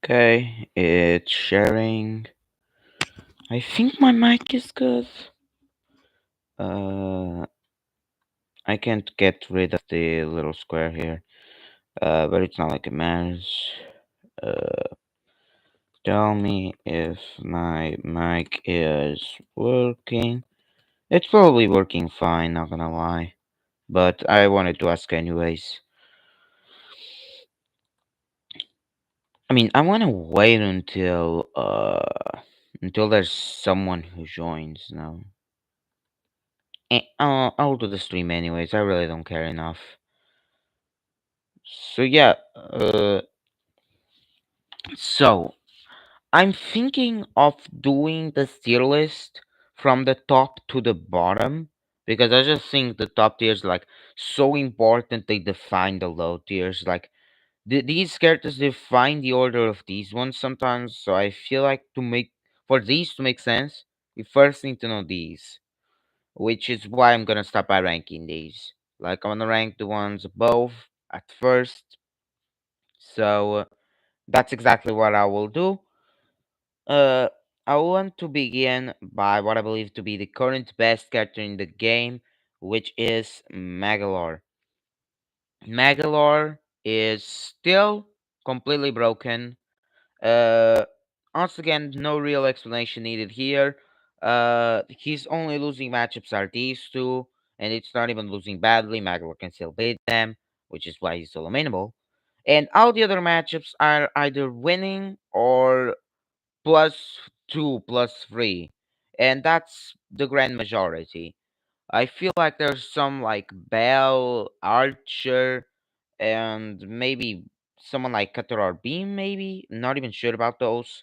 Okay, it's sharing. I think my mic is good. Uh, I can't get rid of the little square here. But it's not like it matters. Uh, Tell me if my mic is working. It's probably working fine, not gonna lie. But I wanted to ask anyways. I mean, I wanna wait until there's someone who joins now. I'll do the stream anyways. I really don't care enough. So yeah, so I'm thinking of doing the tier list from the top to the bottom because I just think the top tiers like so important they define the low tiers. Like these characters define the order of these ones sometimes. So I feel like to make for these to make sense, you first need to know these, which is why I'm gonna start by ranking these. Like I'm gonna rank the ones above at first. So that's exactly what I will do. Uh, I want to begin by what I believe to be the current best character in the game, which is Magalor. Magalor is still completely broken. Uh, Once again, no real explanation needed here. His only losing matchups are these two, and it's not even losing badly. Magalor can still beat them, which is why he's still amenable. And all the other matchups are either winning or +2, +3, and that's the grand majority. I feel like there's some like Bell, Archer, and maybe someone like Cutter or Beam, maybe. Not even sure about those.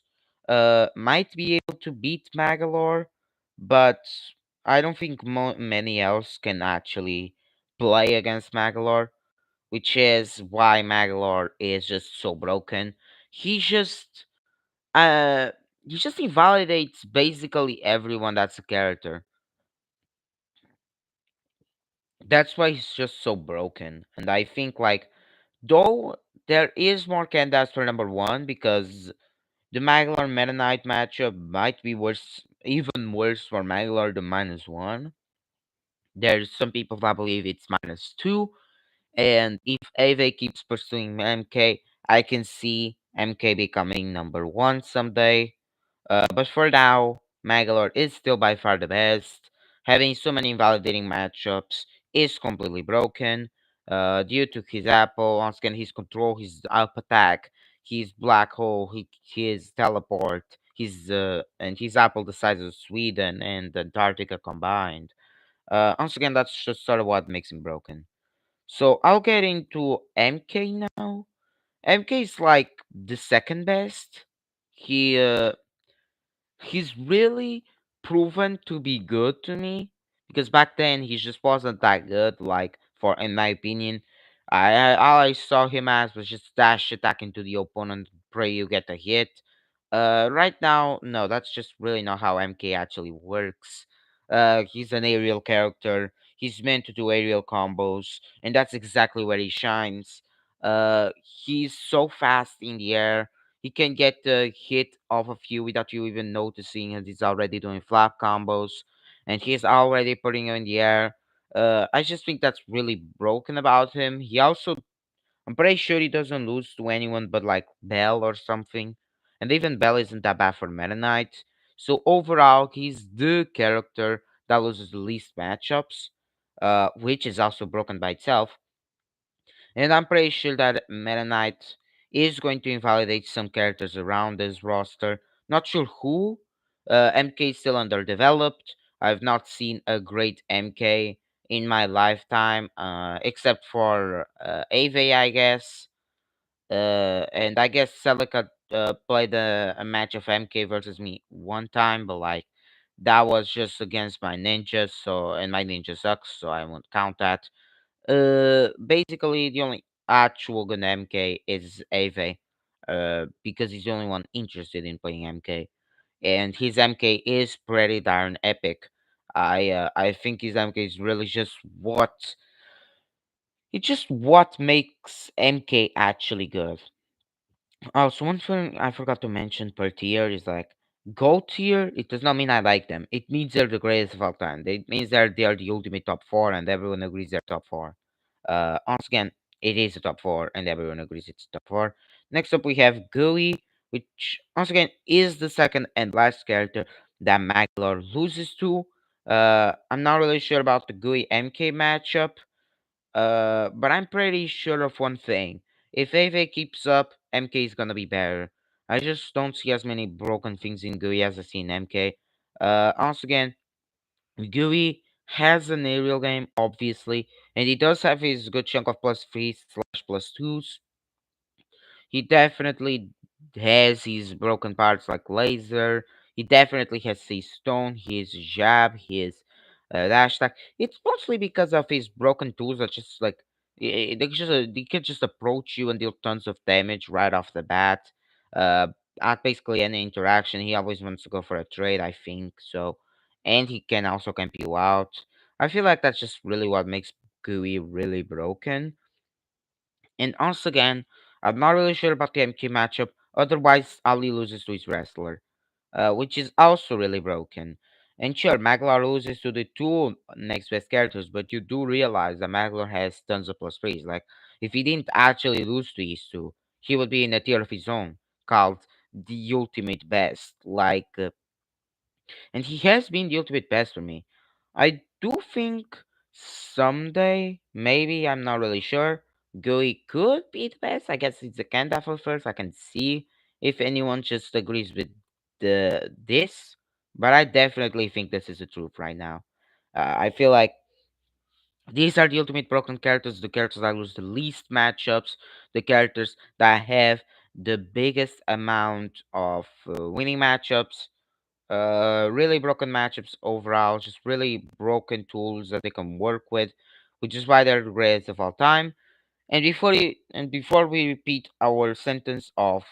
Might be able to beat Magalore, but I don't think many else can actually play against Magalore, which is why Magalore is just so broken. He just uh he just invalidates basically everyone that's a character. That's why he's just so broken. And I think like though there is more candidates for number one because the Maglor Meta Knight matchup might be worse, even worse for Maglor than -1. There's some people that believe it's -2. And if Ave keeps pursuing MK, I can see MK becoming number one someday. But for now, Magalor is still by far the best. Having so many invalidating matchups is completely broken due to his apple, once again, his control, his up attack, his black hole, his teleport, and his apple the size of Sweden and Antarctica combined. Once again, that's just sort of what makes him broken. So I'll get into MK now. MK is like the second best. He he's really proven to be good to me because back then he just wasn't that good. Like for in my opinion, all I saw him as was just dash attack into the opponent, pray you get a hit. Right now, no, that's just really not how MK actually works. He's an aerial character. He's meant to do aerial combos, and that's exactly where he shines. He's so fast in the air he can get the hit off of you without you even noticing, and he's already doing flap combos, and he's already putting you in the air. I just think that's really broken about him. I'm pretty sure he doesn't lose to anyone but like Bell or something, and even Bell isn't that bad for Meta Knight. So overall, he's the character that loses the least matchups, which is also broken by itself. And I'm pretty sure that Meta Knight is going to invalidate some characters around this roster. Not sure who. MK is still underdeveloped. I've not seen a great MK in my lifetime, except for Ave, I guess. And I guess Celica played a match of MK versus me one time, but like that was just against my ninjas, so and my ninja sucks, so I won't count that. Basically, the only actual good MK is Ave, because he's the only one interested in playing MK, and his MK is pretty darn epic. I think his MK is really just what makes MK actually good. Also, one thing I forgot to mention per tier is like gold tier. It does not mean I like them. It means they're the greatest of all time. It means they are the ultimate top four, and everyone agrees they're top four. Once again, it is a top four, and everyone agrees it's top four. Next up, we have Gooey, which once again is the second and last character that Maglar loses to. I'm not really sure about the Gooey MK matchup. But I'm pretty sure of one thing. If AV keeps up, MK is gonna be better. I just don't see as many broken things in GUI as I see in MK. Once again, GUI has an aerial game, obviously, and he does have his good chunk of plus threes slash plus twos. He definitely has his broken parts like laser. He definitely has his stone, his jab, his dash attack. It's mostly because of his broken tools that just like they can just approach you and deal tons of damage right off the bat. Uh, at basically any interaction, he always wants to go for a trade. I think so, and he can also camp you out. I feel like that's just really what makes GUI really broken. And once again, I'm not really sure about the MK matchup. Otherwise, Ali loses to his wrestler, which is also really broken. And sure, Maglar loses to the two next best characters, but you do realize that Maglar has tons of plus threes. Like, if he didn't actually lose to these two, he would be in a tier of his own called the ultimate best. And he has been the ultimate best for me. I do think someday, maybe I'm not really sure. Gui could be the best. I guess it's a candidate for first. I can see if anyone just agrees with this, but I definitely think this is the truth right now. I feel like these are the ultimate broken characters, the characters that lose the least matchups, the characters that have the biggest amount of winning matchups, really broken matchups overall, just really broken tools that they can work with, which is why they're the greatest of all time. And before we repeat our sentence of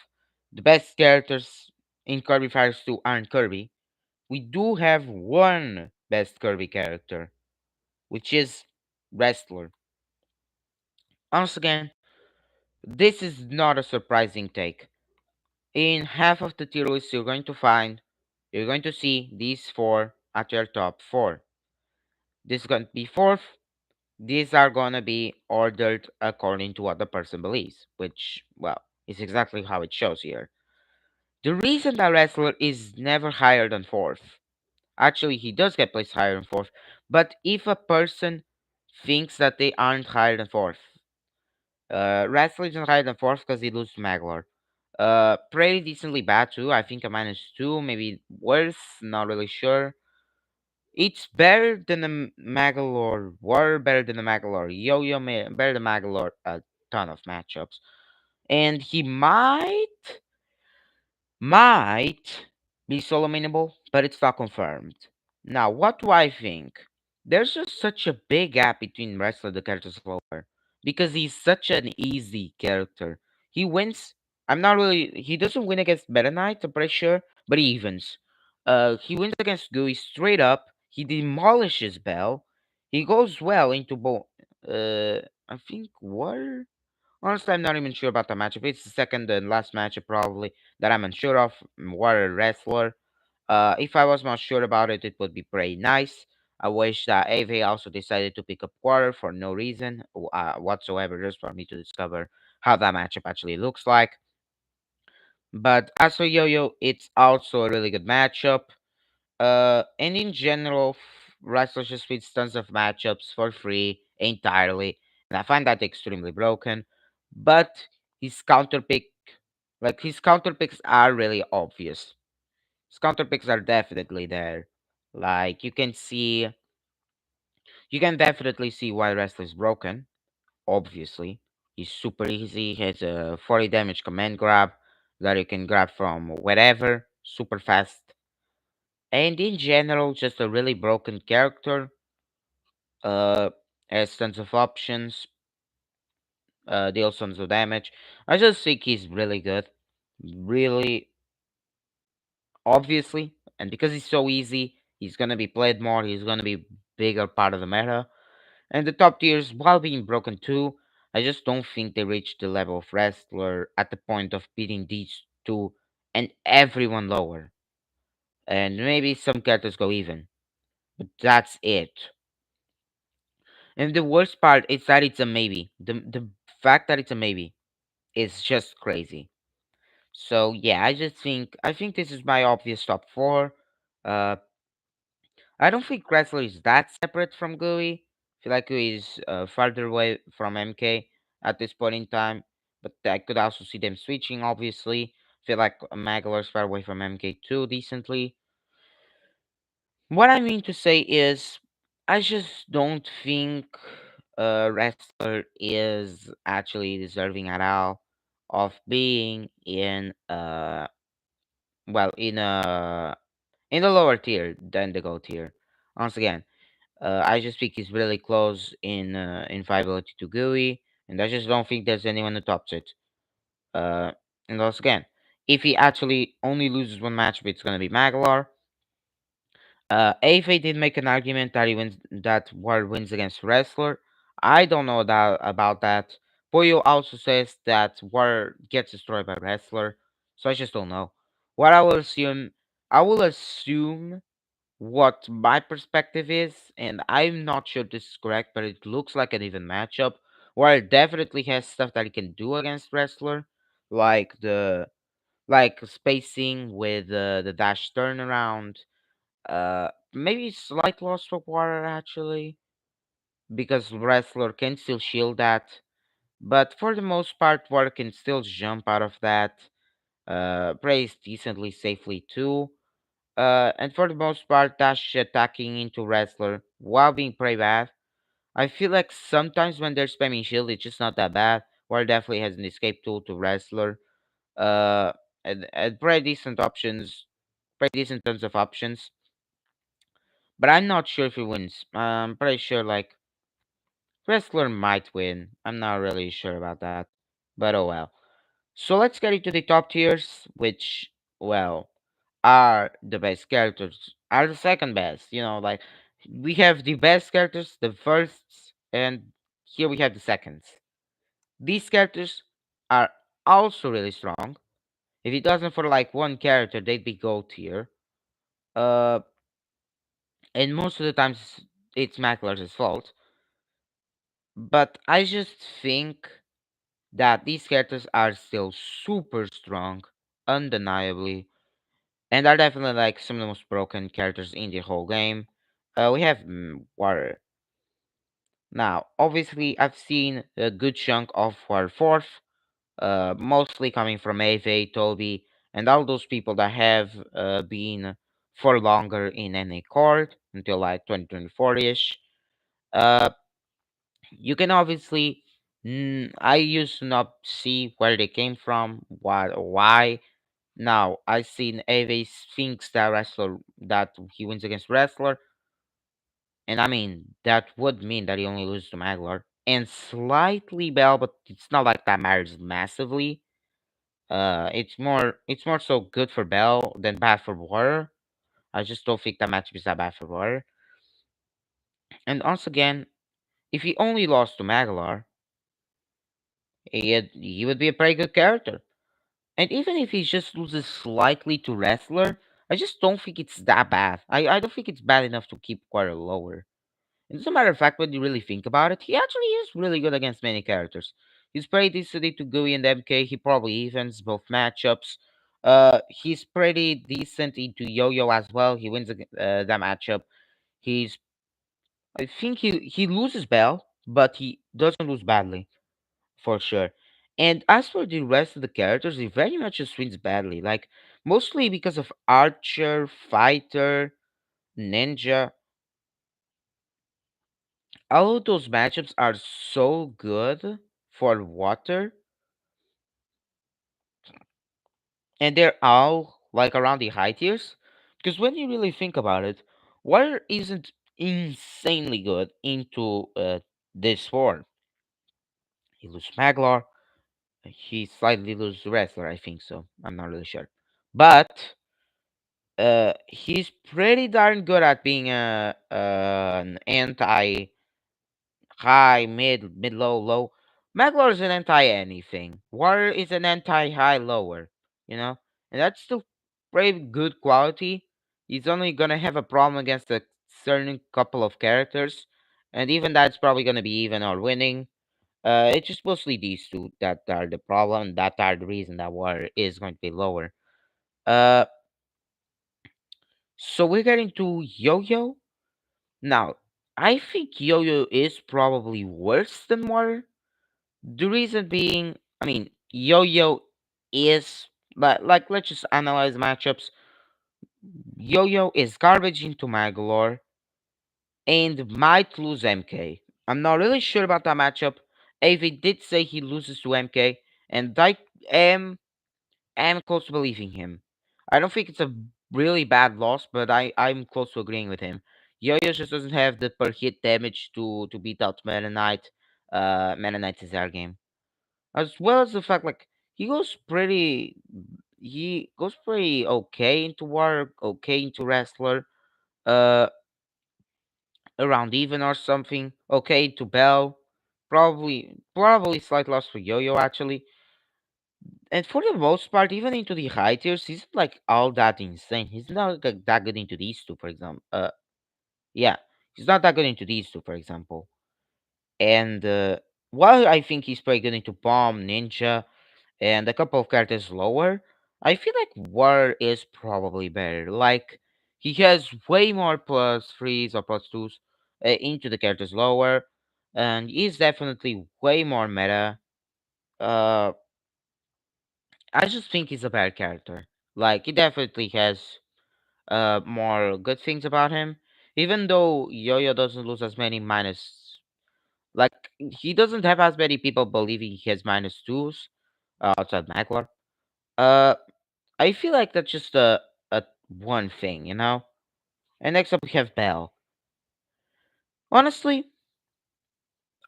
the best characters in Kirby Fighters 2 aren't Kirby, we do have one best Kirby character, which is Wrestler. Once again, this is not a surprising take. In half of the tier list you're going to see these four at your top four. This is going to be fourth. These are going to be ordered according to what the person believes, which, well, is exactly how it shows here. The reason that wrestler is never higher than fourth, actually, he does get placed higher than fourth, but if a person thinks that they aren't higher than fourth, wrestler isn't higher than fourth because he loses to Maglar. Pretty decently bad too. I think a minus two, maybe worse. Not really sure. It's better than the Magalore. War better than the Magalore. Yo-Yo better than Magalore. A ton of matchups, and he might be solo mainable, but it's not confirmed. Now, what do I think? There's just such a big gap between wrestler the characters lower because he's such an easy character. He wins. I'm not really. He doesn't win against Meta Knight, I'm pretty sure, but he evens. He wins against Gooey straight up. He demolishes Bell. He goes well into both. I think Water. Honestly, I'm not even sure about the matchup. It's the second and last matchup probably that I'm unsure of. What a wrestler. If I was not sure about it, it would be pretty nice. I wish that AV also decided to pick up Quarter for no reason whatsoever, just for me to discover how that matchup actually looks like. But as for Yo-Yo, it's also a really good matchup. And in general, wrestlers just wins tons of matchups for free entirely, and I find that extremely broken. But his counter pick, his counter picks are really obvious. His counter picks are definitely there. Like you can definitely see why wrestler is broken. Obviously, he's super easy. He has a 40 damage command grab that you can grab from wherever, super fast. And in general, just a really broken character. Uh, has tons of options. Deals tons of damage. I just think he's really good. Really, obviously, and because he's so easy, he's gonna be played more. He's gonna be bigger part of the meta. And the top tiers, while being broken too, I just don't think they reached the level of wrestler at the point of beating these two and everyone lower. And maybe some characters go even, but that's it. And the worst part is that it's a maybe. The fact that it's a maybe is just crazy. So yeah, I think this is my obvious top four. Uh, I don't think Wrestler is that separate from GUI. I feel like GUI is farther away from MK at this point in time, but I could also see them switching. Obviously, I feel like Maglar is far away from MK too decently. What I mean to say is, I just don't think Wrestler is actually deserving at all of being in well in the lower tier than the gold tier. Once again, I just think he's really close in viability to GUI, and I just don't think there's anyone who tops it. Uh, and once again, if he actually only loses one match, it's gonna be Maglar. AFA did make an argument that he wins that War wins against Wrestler. I don't know that about that. Poyo also says that War gets destroyed by Wrestler, so I just don't know. What I will assume what my perspective is, and I'm not sure this is correct, but it looks like an even matchup. Where it definitely has stuff that he can do against Wrestler, like like spacing with the dash turnaround, maybe slight loss of water actually, because wrestler can still shield that. But for the most part, water can still jump out of that. Praise decently safely too. And for the most part, dash attacking into wrestler while being prey bad. I feel like sometimes when they're spamming shield, it's just not that bad. Water definitely has an escape tool to wrestler. Uh, and pretty decent options, pretty decent tons of options. But I'm not sure if he wins. I'm pretty sure like wrestler might win. I'm not really sure about that. But oh well. So let's get into the top tiers, which well are the best characters. Are the second best. Like we have the best characters, the firsts, and here we have the seconds. These characters are also really strong. If it doesn't for like one character, they'd be gold tier. Uh, and most of the times it's Mackler's fault. But I just think that these characters are still super strong, undeniably, and are definitely like some of the most broken characters in the whole game. We have Water. Now, obviously, I've seen a good chunk of Water Fourth, mostly coming from Ave, Toby, and all those people that have been for longer in any court until like 2024-ish. Uh, you can obviously I used to not see where they came from, why. Now I seen Ave thinks that wrestler that he wins against wrestler, and I mean that would mean that he only loses to Maglar and slightly Bell, but it's not like that matters massively. It's more so good for Bell than bad for Water. I just don't think that matchup is that bad for Water. And once again, if he only lost to Maglar, he would be a pretty good character. And even if he just loses slightly to Wrestler, I just don't think it's that bad. I don't think it's bad enough to keep Quarter lower. And as a matter of fact, when you really think about it, he actually is really good against many characters. He's pretty decent to GUI and MK. He probably evens both matchups. He's pretty decent into Yo-Yo as well. He wins that matchup. He's, I think he loses Bell, but he doesn't lose badly for sure. And as for the rest of the characters, he very much just wins badly. Like mostly because of Archer, Fighter, Ninja. All of those matchups are so good for Water, and they're all like around the high tiers. Because when you really think about it, Water isn't insanely good into this form. He loses Maglar, he slightly loses Wrestler, I think so. I'm not really sure. But he's pretty darn good at being an anti high, mid, low, low. Maglor is an anti-anything. Water is an anti-high lower, you know? And that's still pretty good quality. He's only gonna have a problem against a certain couple of characters. And even that's probably gonna be even or winning. It's just mostly these two that are the problem. That are the reason that water is going to be lower. Uh, so we're getting to Yo-Yo. Now, I think Yo-Yo is probably worse than water. The reason being, I mean, Yo-Yo is like let's just analyze matchups. Yo-Yo is garbage into Magalore and might lose MK. I'm not really sure about that matchup. AV did say he loses to MK, and I am close to believing him. I don't think it's a really bad loss, but I'm close to agreeing with him. Yo-Yo just doesn't have the per hit damage to beat out Meta Knight. Meta Knight is our game, as well as the fact like he goes pretty okay into war, okay into wrestler, uh around even or something, okay to Bell, probably slight loss for Yo-Yo actually. And for the most part, even into the high tiers, he's like all that insane. He's not like, that good into these two, for example. Yeah, he's not that good into these two, for example. And while I think he's pretty good into Bomb, Ninja, and a couple of characters lower, I feel like War is probably better. Like he has way more plus threes or plus twos into the characters lower, and he's definitely way more meta. Uh, I just think he's a better character. Like he definitely has more good things about him. Even though Yo-Yo doesn't lose as many minus, like he doesn't have as many people believing he has minus twos outside Maglar. Uh, I feel like that's just a one thing, you know. And next up we have Bell. Honestly,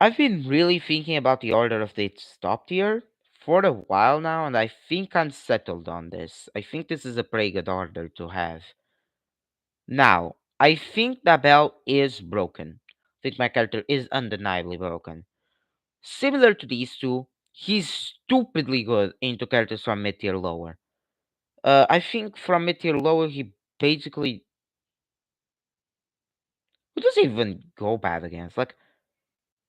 I've been really thinking about the order of its top tier for a while now, and I think I'm settled on this. I think this is a pretty good order to have. Now, I think that Bell is broken. I think my character is undeniably broken. Similar to these two, he's stupidly good into characters from mid tier lower. I think from mid tier lower, he basically who does he even go bad against? Like,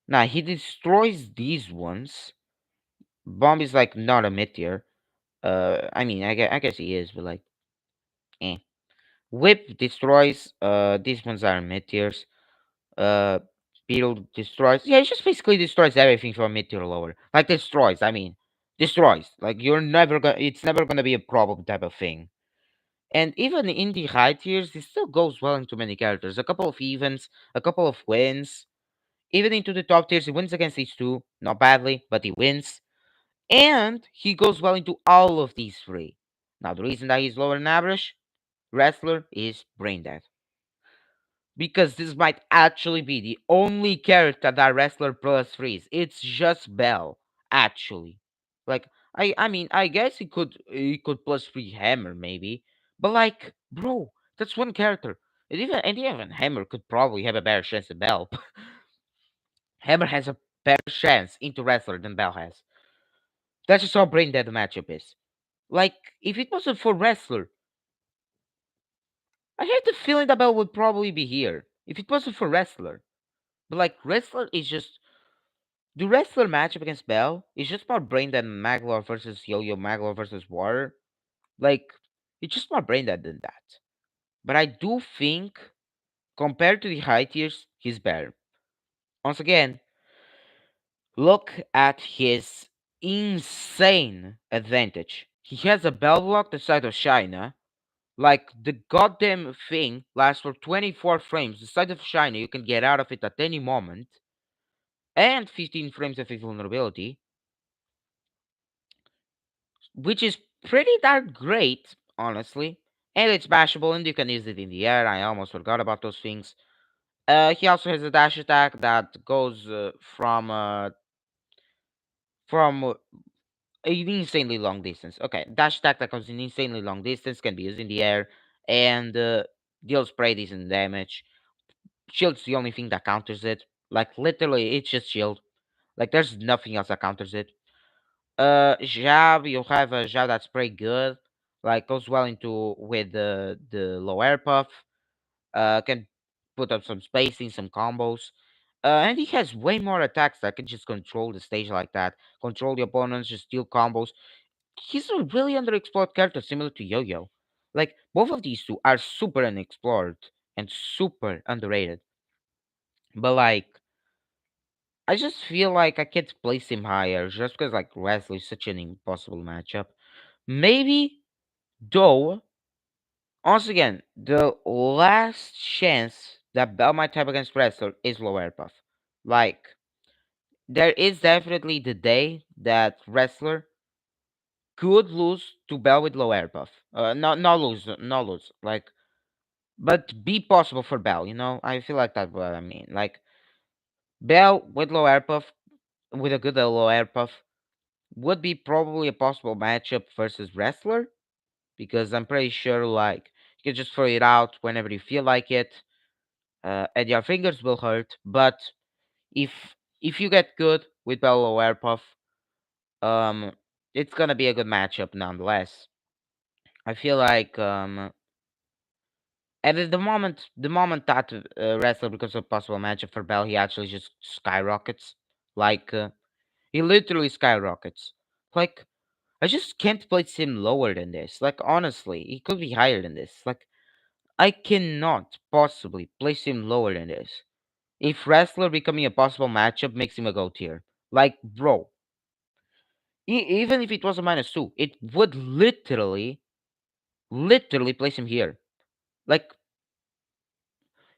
nah, he destroys these ones. Bomb is like not a mid tier. I mean, I guess he is, but like, eh. Whip destroys. These ones are mid tiers. Uh, Beetle destroys. Yeah, it just basically destroys everything from mid tier lower. Like destroys. I mean, destroys. Like you're never gonna. It's never gonna be a problem type of thing. And even in the high tiers, it still goes well into many characters. A couple of events, a couple of wins. Even into the top tiers, he wins against these two. Not badly, but he wins. And he goes well into all of these three. Now, the reason that he's lower than average, wrestler, is brain dead. Because this might actually be the only character that wrestler plus freeze. It's just Bell, actually. Like I mean I guess he could plus free Hammer maybe. But like, bro, that's one character. And even Hammer could probably have a better chance than Bell. Hammer has a better chance into wrestler than Bell has. That's just how brain dead the matchup is. Like, if it wasn't for wrestler, I had the feeling that Bell would probably be here. If it wasn't for wrestler. But like wrestler is just the wrestler matchup against Bell is just more brain than Maglor versus Yo-Yo, Maglor versus Water. Like, it's just more brain dead than that. But I do think compared to the high tiers, he's better. Once again, look at his insane advantage. He has a Bell block the size of China. Like the goddamn thing lasts for 24 frames. The size of China, you can get out of it at any moment. And 15 frames of invulnerability, which is pretty darn great, honestly. And it's bashable, and you can use it in the air. I almost forgot about those things. He also has a dash attack that goes from an insanely long distance. Okay, dash attack that goes an insanely long distance can be used in the air and deals pretty decent damage. Shield's the only thing that counters it. Like literally, it's just shield. Like there's nothing else that counters it. Jab, you have a jab that's pretty good. Like goes well into with the low air puff. Can put up some spacing, some combos. And he has way more attacks that can just control the stage like that. Control the opponents, just steal combos. He's a really underexplored character, similar to Yo-Yo. Like both of these two are super unexplored and super underrated. But like, I just feel like I can't place him higher just because like Wesley is such an impossible matchup. Maybe though, once again, the last chance that Bell might have against Wrestler is low air puff. Like, there is definitely the day that Wrestler could lose to Bell with low air puff. Not lose, not lose. Like, but be possible for Bell. You know, I feel like that's what I mean. Like Bell with low air puff, with a good low air puff, would be probably a possible matchup versus Wrestler because I'm pretty sure like you can just throw it out whenever you feel like it, and your fingers will hurt. But if if you get good with Bell low air puff, um, it's gonna be a good matchup nonetheless. I feel like and at the moment that wrestler becomes a possible matchup for Bell, he actually just skyrockets. Like he literally skyrockets. Like I just can't place him lower than this. Like honestly, he could be higher than this. Like I cannot possibly place him lower than this. If wrestler becoming a possible matchup makes him a gold tier, like bro, even if it was a -2, it would literally place him here. Like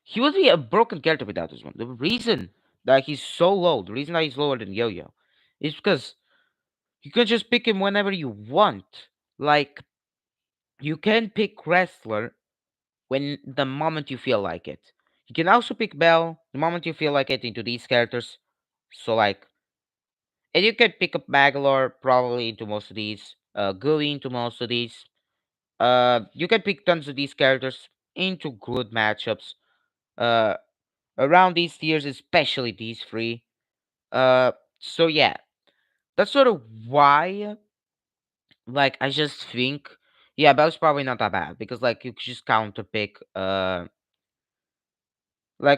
he would be a broken character without this one. The reason that he's so low, the reason that he's lower than Yo-Yo, is because you can just pick him whenever you want. Like you can pick wrestler when the moment you feel like it. You can also pick Bell the moment you feel like it into these characters. So like, and you can pick up Magalore probably into most of these, Gully into most of these. You can pick tons of these characters into good matchups. Uh, Around these tiers, especially these three. So yeah, that's sort of why. Like, I just think, yeah, Bell's probably not that bad because like you could just counter pick. Like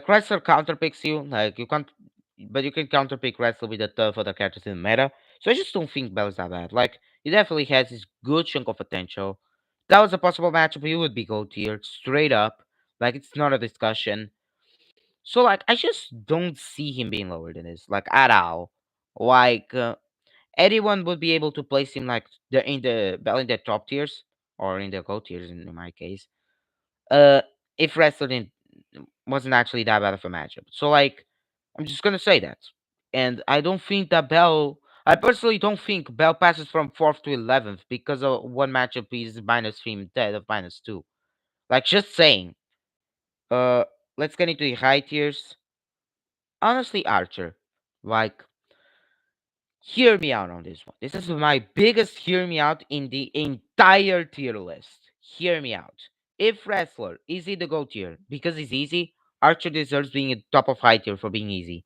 Wrestler counter picks you. Like you can't, but you can counter pick Wrestler with the tough other characters in the meta. So I just don't think Bell's that bad. Like he definitely has this good chunk of potential. That was a possible matchup. He would be gold tier straight up. Like it's not a discussion. So like I just don't see him being lower than this, like at all. Like anyone would be able to place him like in the top tiers or in the gold tiers in my case. Uh, if wrestling wasn't actually that bad of a matchup. So like I'm just gonna say that, and I don't think that Bell. I personally don't think Bell passes from fourth to 11th because of one matchup is -3 instead of -2. Like just saying. Uh, let's get into the high tiers. Honestly, Archer, like, hear me out on this one. This is my biggest hear me out in the entire tier list. Hear me out. If Wrestler is in the GO tier because he's easy, Archer deserves being at top of high tier for being easy.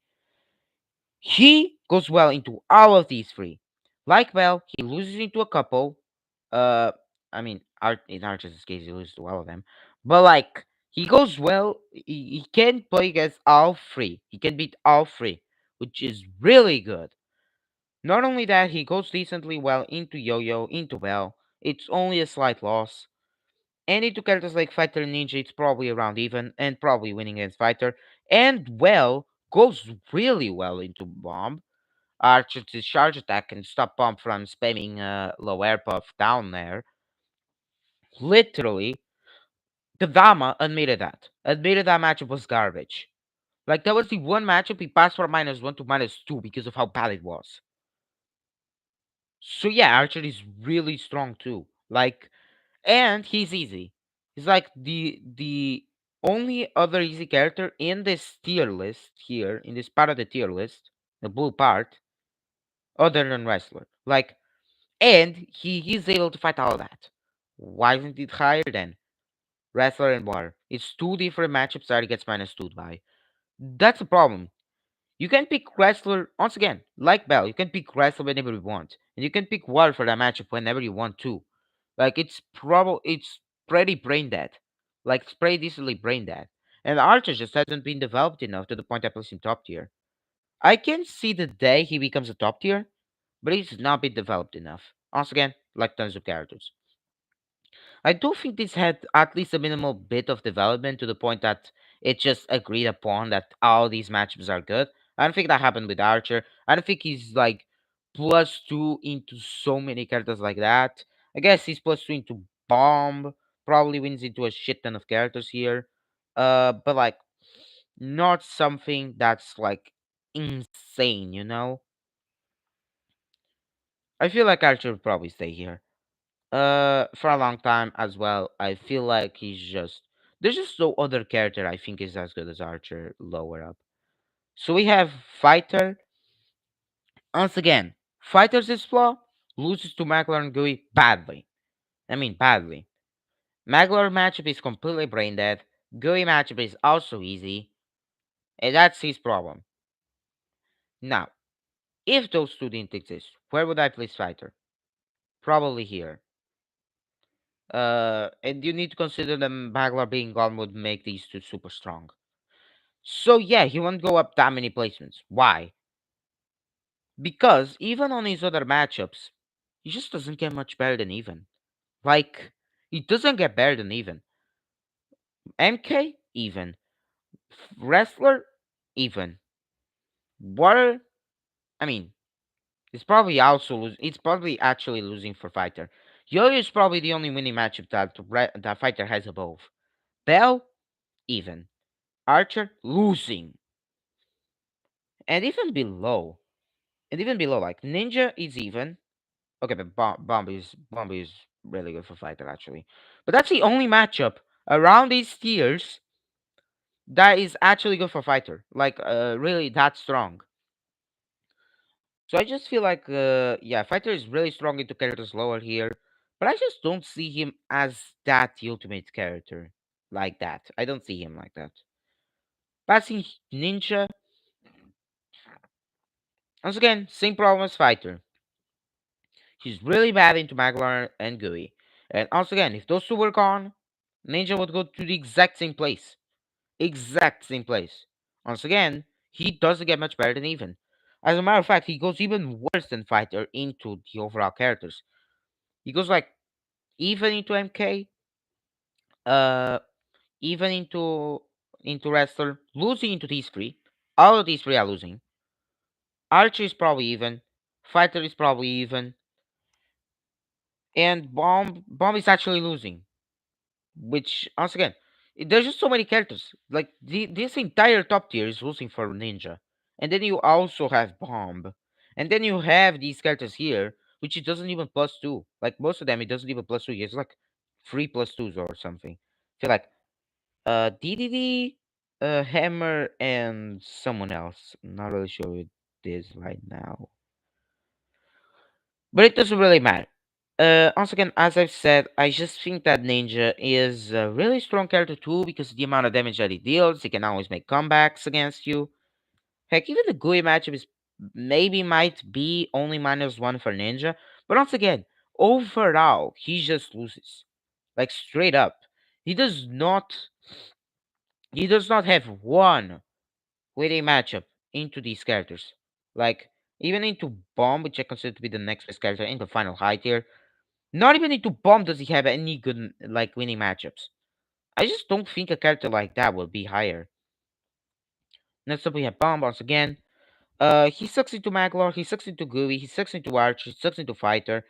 He goes well into all of these three. Like Bell, he loses into a couple. Uh, I mean, in Archer's case, he loses to all of them. But like, he goes well. He can play against all three. He can beat all three, which is really good. Not only that, he goes decently well into Yo-Yo, into Bell. It's only a slight loss. And into characters like Fighter and Ninja, it's probably around even, and probably winning against Fighter. And well, goes really well into Bomb. Archer's charge attack can stop Bomb from spamming low air puff down there. Literally, Kadama admitted that matchup was garbage. Like, that was the one matchup he passed from -1 to -2 because of how bad it was. So yeah, Archer is really strong too. Like, and he's easy. He's like the only other easy character in this tier list here, in this part of the tier list, the blue part, other than Wrestler. Like, and he is able to fight all that. Why isn't it higher then? Wrestler and Water. It's two different matchups that he gets -2 by. That's a problem. You can pick wrestler once again, like Bell. You can pick wrestler whenever you want, and you can pick Water for that matchup whenever you want to. Like it's pretty brain dead. Like it's pretty decently brain dead. And Archer just hasn't been developed enough to the point I place in top tier. I can see the day he becomes a top tier, but he's not been developed enough. Once again, like tons of characters. I do think this had at least a minimal bit of development to the point that it's just agreed upon that all these matchups are good. I don't think that happened with Archer. I don't think he's like +2 into so many characters like that. I guess he's +2 into Bomb. Probably wins into a shit ton of characters here. But like not something that's like insane, you know? I feel like Archer would probably stay here. For a long time as well. I feel like he's just there's just no other character I think is as good as Archer lower up. So we have Fighter. Once again, Fighter's is flaw loses to Maglar and Gui badly. I mean badly. Maglar matchup is completely brain dead. Gui matchup is also easy, and that's his problem. Now, if those two didn't exist, where would I place Fighter? Probably here. And you need to consider that Maglar being gone would make these two super strong. So yeah, he won't go up that many placements. Why? Because even on his other matchups, he just doesn't get much better than even. Like, he doesn't get better than even. MK, even. Wrestler, even. Water, I mean, it's probably actually losing for Fighter. Yo is probably the only winning matchup that Fighter has above. Bell, even. Archer, losing. And even below. And even below, like, Ninja is even. Okay, but Bomb is really good for fighter actually. But that's the only matchup around these tiers that is actually good for fighter. Like really that strong. So I just feel like yeah, fighter is really strong into characters lower here. But I just don't see him as that ultimate character like that. I don't see him like that. Passing ninja, once again, same problem as fighter. He's really bad into Maglar and Gui. And once again, if those two were gone, Ninja would go to the exact same place. Exact same place. Once again, he doesn't get much better than even. As a matter of fact, he goes even worse than Fighter into the overall characters. He goes like even into MK, uh, even into Wrestler, losing into these three. All of these three are losing. Archer is probably even. Fighter is probably even. And Bomb is actually losing. Which once again, there's just so many characters. Like this entire top tier is losing for Ninja, and then you also have Bomb, and then you have these characters here, which it doesn't even +2. Like most of them, it doesn't even +2. It's like 3 +2s or something. I feel like DDD, Hammer, and someone else. I'm not really sure who it is right now, but it doesn't really matter. Once again, as I've said, I just think that Ninja is a really strong character too because of the amount of damage that he deals. He can always make comebacks against you. Heck, even the GUI matchup is maybe might be only -1 for Ninja. But once again, overall, he just loses. Like straight up. He does not he does not have one winning matchup into these characters. Like even into Bomb, which I consider to be the next best character in the final high tier. Not even into Bomb does he have any good like winning matchups. I just don't think a character like that will be higher. Next up we have Bomb once again. He sucks into Maglar, he sucks into Gooey, he sucks into Arch, he sucks into Fighter.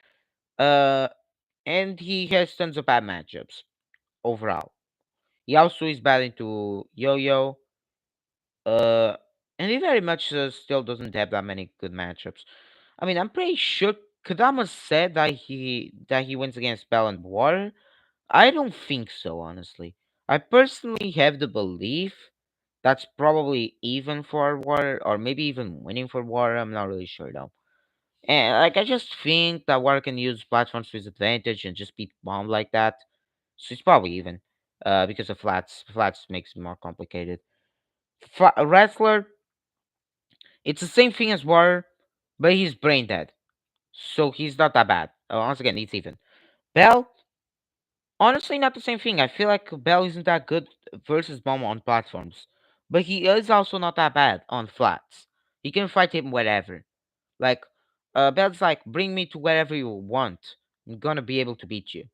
Uh, and he has tons of bad matchups overall. He also is bad into Yo-Yo. Uh, and he very much still doesn't have that many good matchups. I mean, I'm pretty sure Kadama said that he wins against Bell and Water. I don't think so, honestly. I personally have the belief that's probably even for Water, or maybe even winning for Water. I'm not really sure though. And like, I just think that Water can use platforms to his advantage and just beat Bomb like that. So it's probably even, because of flats. Flats makes it more complicated. Wrestler, It's the same thing as War, but he's brain dead, so he's not that bad. Once again, it's even. Bell, honestly, not the same thing. I feel like Bell isn't that good versus Bomb on platforms, but he is also not that bad on flats. You can fight him wherever. Like, Bell's like, bring me to wherever you want. I'm gonna be able to beat you.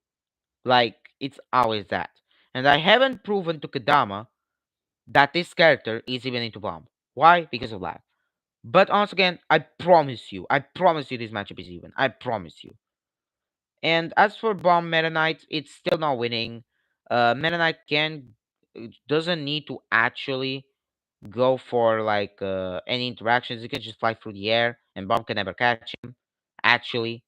Like, it's always that. And I haven't proven to Kadama that this character is even into Bomb. Why? Because of lag. But once again, I promise you this matchup is even. I promise you. And as for Bomb Meta Knight, it's still not winning. Meta Knight doesn't need to actually go for like any interactions. He can just fly through the air, and Bomb can never catch him. Actually,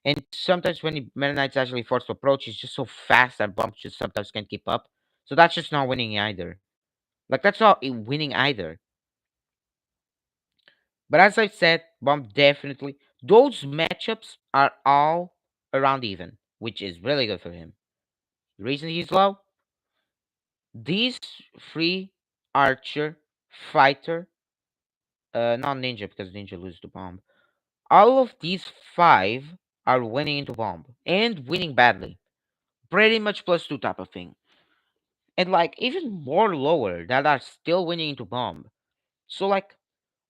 and sometimes when Meta Knight's actually forced to approach, he's just so fast that Bomb just sometimes can't keep up. So that's just not winning either. Like that's not winning either. But as I said, Bomb definitely those matchups are all around even, which is really good for him. The reason he's low, these three archer, fighter, not ninja because ninja loses to bomb. All of these five are winning into bomb and winning badly. Pretty much plus two type of thing. And like even more lower that are still winning into bomb. So like,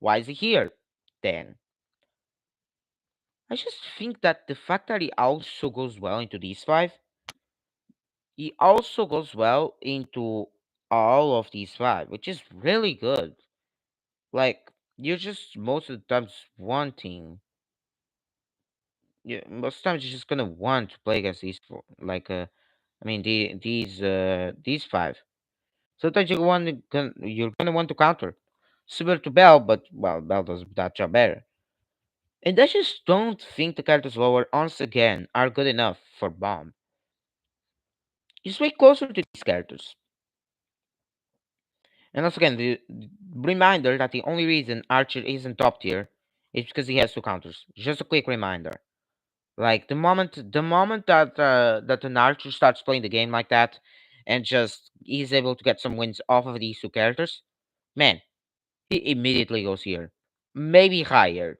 why is he here? Then I just think that the fact that he also goes well into these five, he also goes well into all of these five, which is really good. Like you're just most of the times wanting. Yeah, most times you're just gonna want to play against these four. Like I mean these five. Sometimes you're gonna want to counter. Similar to Bell, but well, Bell does that job better. And I just don't think the characters lower once again are good enough for Bomb. He's way closer to these characters. And once again, the reminder that the only reason Archer isn't top tier is because he has two counters. Just a quick reminder. Like the moment that an Archer starts playing the game like that, and just he's able to get some wins off of these two characters, man, he immediately goes here, maybe higher.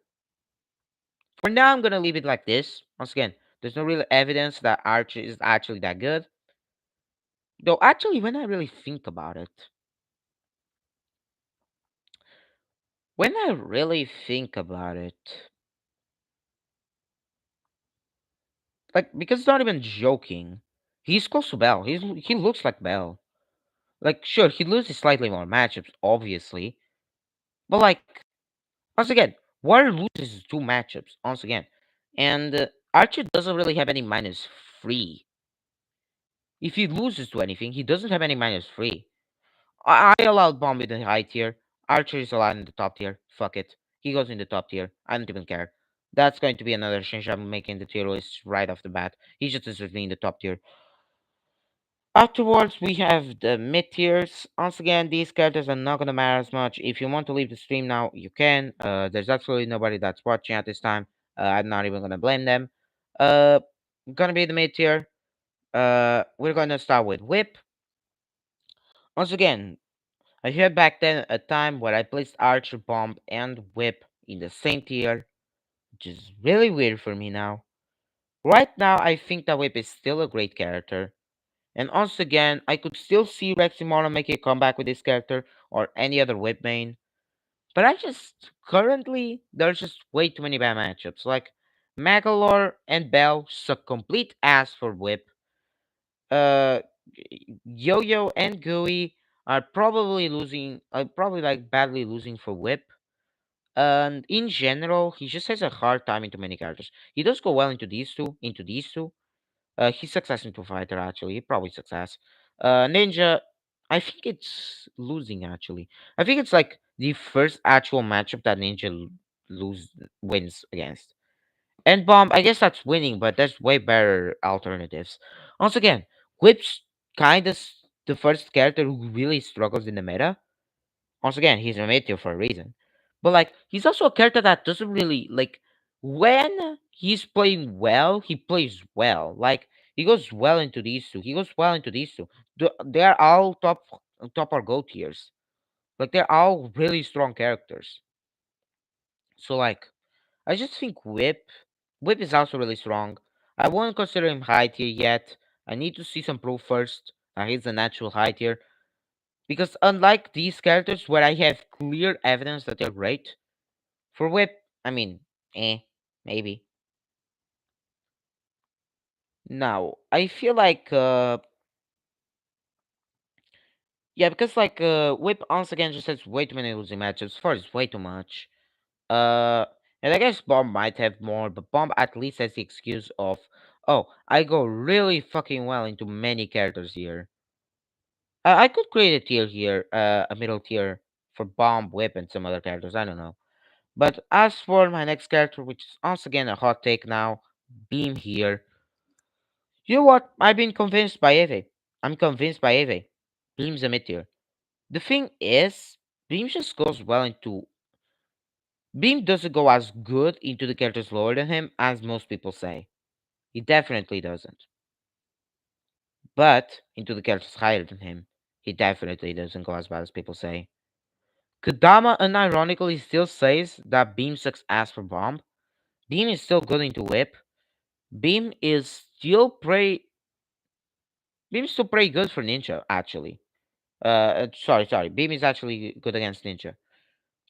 For now, I'm gonna leave it like this. Once again, there's no real evidence that Archer is actually that good. Though, actually, when I really think about it, when I really think about it, like because not even joking, he's close to Bell. He looks like Bell. Like, sure, he loses slightly more matchups, obviously, but like once again, Warrior loses two matchups once again, and Archer doesn't really have any minus three. If he loses to anything, he doesn't have any minus three. I allowed Bomb in the high tier. Archer is allowed in the top tier. Fuck it. He goes in the top tier. I don't even care. That's going to be another change I'm making the tier list right off the bat. He just deserves to be in the top tier. Afterwards, we have the mid tiers. Once again, these characters are not gonna matter as much. If you want to leave the stream now, you can. There's absolutely nobody that's watching at this time. I'm not even gonna blame them. Uh, gonna be the mid tier. We're gonna start with Whip. Once again, I had back then a time where I placed Archer, Bomb, and Whip in the same tier, which is really weird for me now. Right now, I think that Whip is still a great character. And once again, I could still see Reximora making a comeback with this character or any other whip main. But I just currently there's just way too many bad matchups. Like Magalore and Bell suck complete ass for whip. Uh Yo-Yo and Gooey are probably losing probably like badly losing for whip. And in general, he just has a hard time into many characters. He does go well into these two, he's success into fighter actually. He probably success. Ninja, I think it's losing actually. I think it's like the first actual matchup that Ninja lose wins against. And Bomb, I guess that's winning, but there's way better alternatives. Once again, Whip's kind of the first character who really struggles in the meta. Once again, he's a mid tier for a reason. But like he's also a character that doesn't really like when he's playing well, he plays well. Like he goes well into these two. He goes well into these two. They are all top or gold tiers. Like they're all really strong characters. So like, I just think Whip is also really strong. I wouldn't consider him high tier yet. I need to see some proof first that he's a natural high tier. Because unlike these characters where I have clear evidence that they're great, for Whip, I mean, eh, maybe. Now, I feel like yeah, because like Whip once again just has way too many losing matchups. First, way too much. Uh, and I guess Bomb might have more, but Bomb at least has the excuse of, oh, I go really fucking well into many characters here. I could create a tier here, a middle tier for Bomb, Whip, and some other characters. I don't know. But as for my next character, which is once again a hot take now, Beam here. You know what? I've been convinced by Eve. I'm convinced by Eve. Beam's a mid tier. The thing is, Beam just goes well into. Beam doesn't go as good into the characters lower than him as most people say. He definitely doesn't. But into the characters higher than him, he definitely doesn't go as bad as people say. Kodama unironically still says that Beam sucks ass for Bomb. Beam is still good into Whip. Beam is still pretty. Beam is still pretty good for Ninja, actually. Sorry. Beam is actually good against Ninja.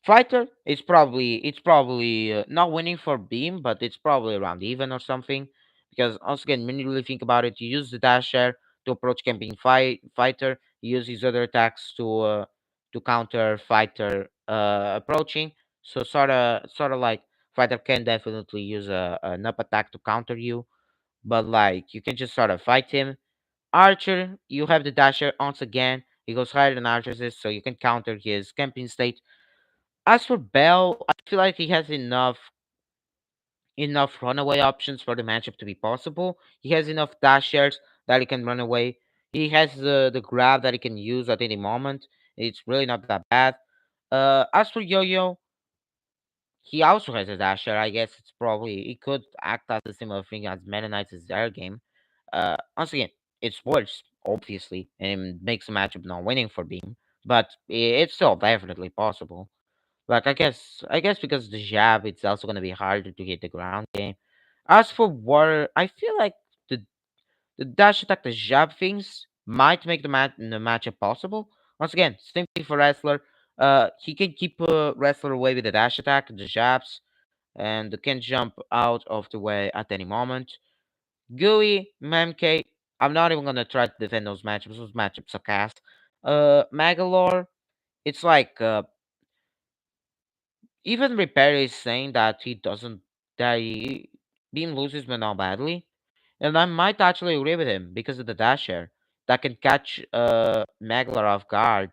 Fighter, it's probably not winning for Beam, but it's probably around even or something. Because once again, when you really think about it, you use the dash air to approach camping fighter. You use his other attacks to counter fighter approaching. So sort of like fighter can definitely use an up attack to counter you, but like you can just sort of fight him. Archer, you have the dasher once again. He goes higher than Archer's is, so you can counter his camping state. As for Bell, I feel like he has enough runaway options for the matchup to be possible. He has enough dashers that he can run away. He has the grab that he can use at any moment. It's really not that bad. As for Yo-Yo, he also has a dasher. I guess it's probably it could act as a similar thing as Meta Knight's air game. Once again, it's worse, obviously, and makes the matchup not winning for Beam, but it's still definitely possible. Like I guess because the jab it's also gonna be harder to hit the ground game. As for water, I feel like the the dash attack, the jab things might make the matchup possible. Once again, same thing for wrestler. He can keep wrestler away with the dash attack, the jabs, and can jump out of the way at any moment. Gooey, MMK, I'm not even gonna try to defend those matchups. Those matchups are ass. Magalore, it's like even Repair is saying that he doesn't that he Beam loses but not badly. And I might actually agree with him because of the dasher that can catch Maglar off guard.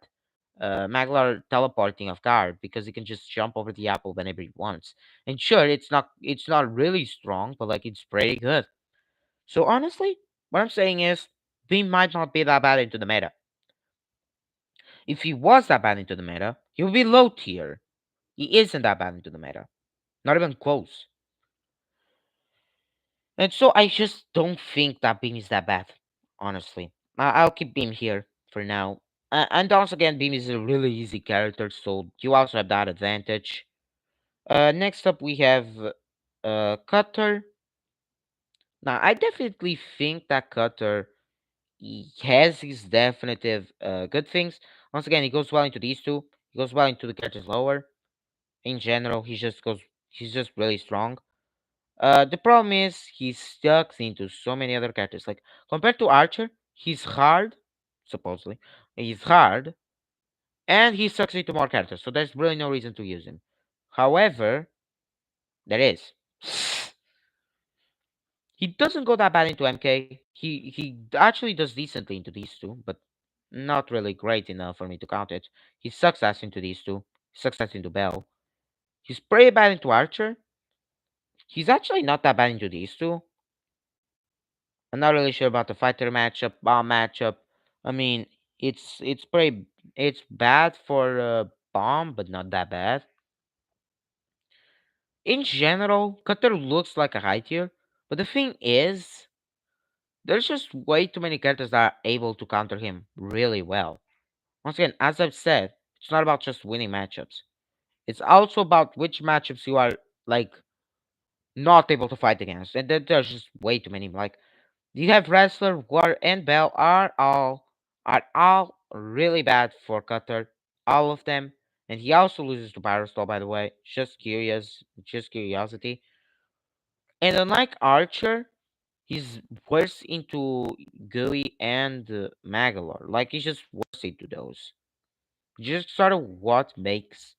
Maglar teleporting off guard because he can just jump over the apple whenever he wants. And sure, it's not really strong, but like it's pretty good. So honestly, what I'm saying is Beam might not be that bad into the meta. If he was that bad into the meta, he would be low tier. He isn't that bad into the meta. Not even close. And so I just don't think that Beam is that bad, honestly. I'll keep Beam here for now. And once again, Beam is a really easy character, so you also have that advantage. Next up, we have Cutter. Now, I definitely think that Cutter has his definitive good things. Once again, he goes well into these two. He goes well into the characters lower. In general, he's just really strong. The problem is he stuck into so many other characters. Like compared to Archer, he's hard, supposedly. He's hard, and he sucks into more characters. So there's really no reason to use him. However, there is. He doesn't go that bad into MK. He actually does decently into these two, but not really great enough for me to count it. He sucks ass into these two. He sucks ass into Bell. He's pretty bad into Archer. He's actually not that bad into these two. I'm not really sure about the fighter matchup, bomb matchup. I mean, it's bad for bomb, but not that bad. In general, Cutter looks like a high tier, but the thing is, there's just way too many characters that are able to counter him really well. Once again, as I've said, it's not about just winning matchups. It's also about which matchups you are like not able to fight against, and then there's just way too many. Like you have wrestler, war, and bell are all really bad for Cutter, all of them, and he also loses to Pyrostol. By the way, just curiosity. And unlike Archer, he's worse into Gooey and Magalor. Like he's just worse into those. Just sort of what makes